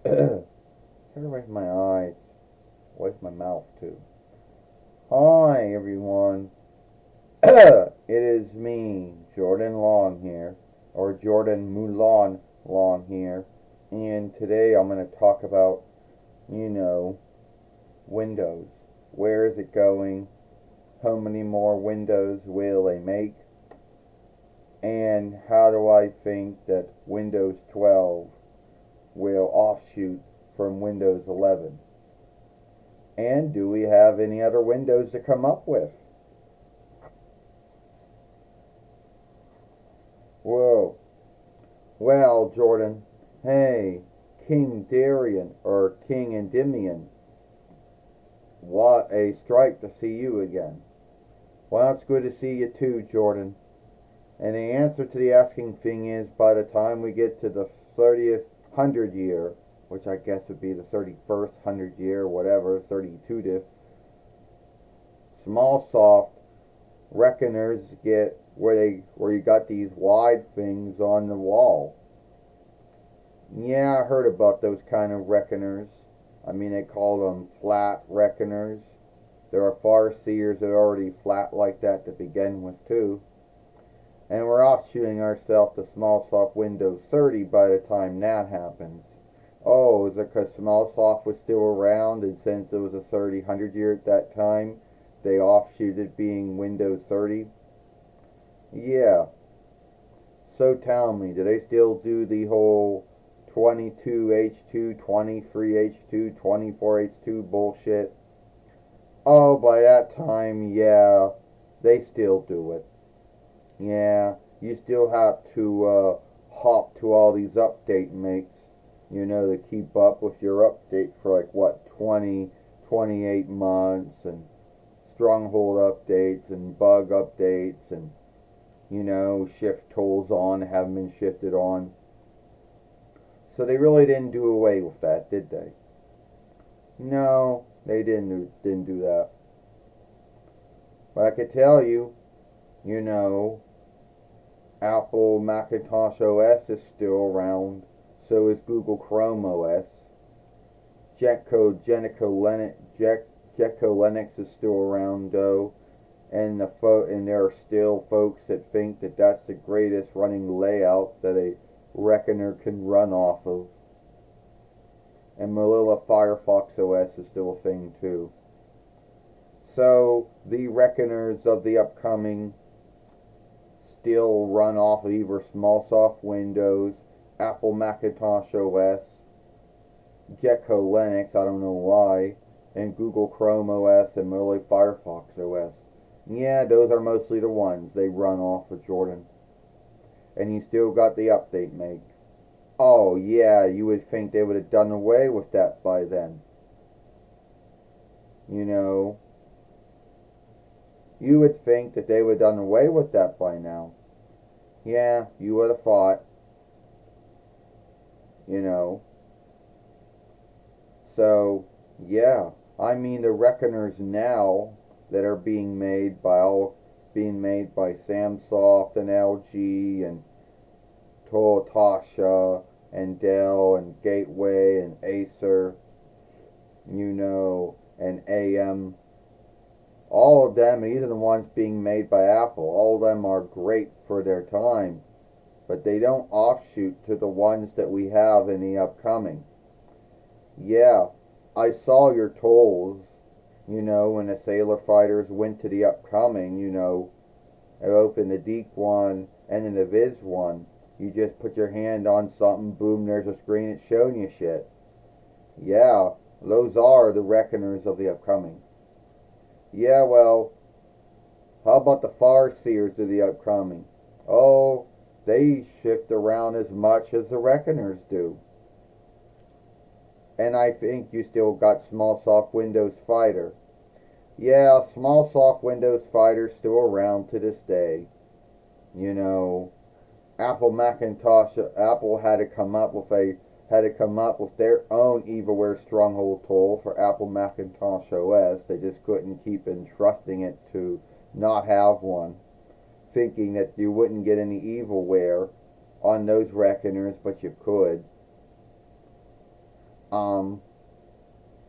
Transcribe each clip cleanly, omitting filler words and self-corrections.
Try to wipe my eyes. Wipe my mouth too. Hi everyone. It is me, Jordan Long here, or Jordan Mulan Long here, and today I'm going to talk about, you know, Windows. Where is it going? How many more Windows will they make? And how do I think that Windows 12 will offshoot from Windows 11? And do we have any other Windows to come up with? Whoa. Well, Jordan. Hey, King Darian, or King Endymion. What a strike to see you again. Well, it's good to see you too, Jordan. And the answer to the asking thing is by the time we get to the 30th hundred year, which I guess would be the 31st hundred year, whatever, 32th, small soft reckoners get where you got these wide things on the wall. Yeah, I heard about those kind of reckoners. I mean, they call them flat reckoners. There are farseers that are already flat like that to begin with too. And we're offshooting ourselves to SmallSoft Windows 30 by the time that happens. Oh, is it because SmallSoft was still around, and since it was a 30-hundred year at that time, they offshooted being Windows 30? Yeah. So tell me, do they still do the whole 22H2, 23H2, 24H2 bullshit? Oh, by that time, yeah, they still do it. Yeah, you still have to hop to all these update makes, to keep up with your update for like what, 20, 28 months, and stronghold updates and bug updates, and shift tools on haven't been shifted on. So they really didn't do away with that, did they? No, they didn't do that. But I could tell you, you know, Apple Macintosh OS is still around. So is Google Chrome OS. Jetco Linux is still around though, and there are still folks that think that that's the greatest running layout that a reckoner can run off of. And Mozilla Firefox OS is still a thing too. So the reckoners of the upcoming still run off of either SmallSoft Windows, Apple Macintosh OS, Gecko Linux, I don't know why, and Google Chrome OS and Mozilla Firefox OS. Yeah, those are mostly the ones they run off of, Jordan. And you still got the update make. Oh yeah, you would think they would have done away with that by then. You know, you would think that they would have done away with that by now. Yeah, you would have thought. You know. So, yeah. I mean, the reckoners now that are being made by Samsoft and LG and Toyota and Dell and Gateway and Acer, and AM. All of them, and even the ones being made by Apple, all of them are great for their time, but they don't offshoot to the ones that we have in the upcoming. Yeah, I saw your tools, when the Sailor Fighters went to the upcoming, both in the Deke one and in the Viz one. You just put your hand on something, boom, there's a screen, it's showing you shit. Yeah, those are the reckoners of the upcoming. Yeah, well, how about the Farseers of the upcoming? Oh, they shift around as much as the reckoners do. And I think you still got SmallSoft Windows Fighter. Yeah, SmallSoft Windows Fighter's still around to this day. You know, Apple had to come up with their own Evilware Stronghold tool for Apple Macintosh OS. They just couldn't keep entrusting it to not have one, thinking that you wouldn't get any Evilware on those reckoners, but you could. Um,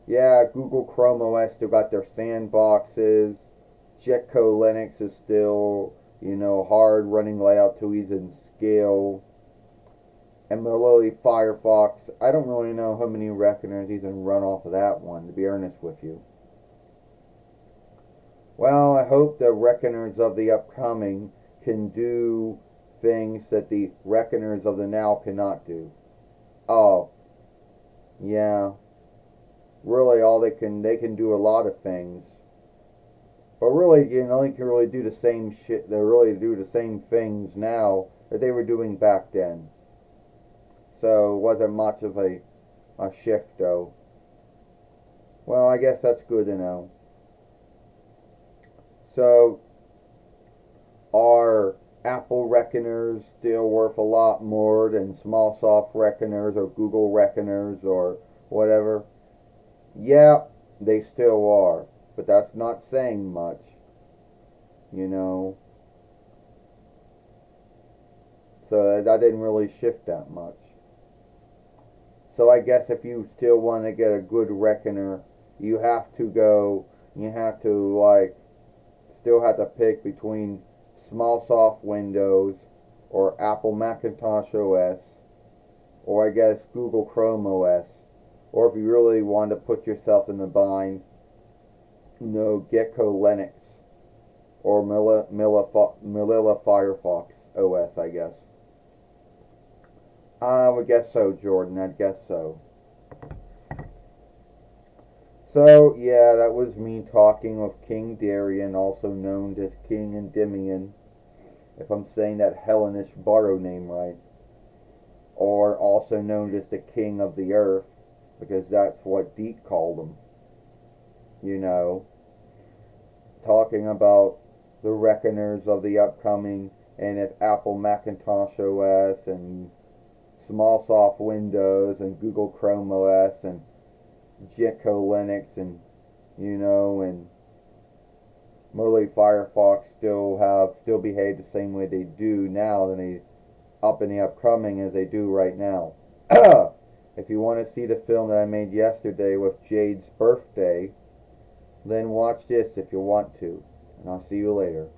yeah, Google Chrome OS still got their sandboxes. Jetco Linux is still, hard running layout to ease and scale. And Mozilla Firefox, I don't really know how many reckoners even run off of that one, to be honest with you. Well, I hope the reckoners of the upcoming can do things that the reckoners of the now cannot do. Oh, yeah. Really, all they can do a lot of things. But really, they can really do the same shit. They really do the same things now that they were doing back then. So it wasn't much of a shift, though. Well, I guess that's good to know. So, are Apple reckoners still worth a lot more than Smallsoft reckoners or Google reckoners or whatever? Yeah, they still are. But that's not saying much, you know. So that didn't really shift that much. So I guess if you still want to get a good reckoner, you have to still have to pick between Smallsoft Windows or Apple Macintosh OS or I guess Google Chrome OS. Or if you really want to put yourself in the bind, Gecko Linux or Mozilla Firefox OS, I guess. I would guess so, Jordan. I'd guess so. So, yeah, that was me talking with King Darian, also known as King Endymion, if I'm saying that Hellenish borrow name right, or also known as the King of the Earth, because that's what Deet called him. You know, talking about the reckoners of the upcoming, and if Apple Macintosh OS and Smallsoft Windows and Google Chrome OS and Jetco Linux and and Mozilla Firefox still behave the same way they do now than they up in the upcoming as they do right now. If you want to see the film that I made yesterday with Jade's birthday, then watch this if you want to. And I'll see you later.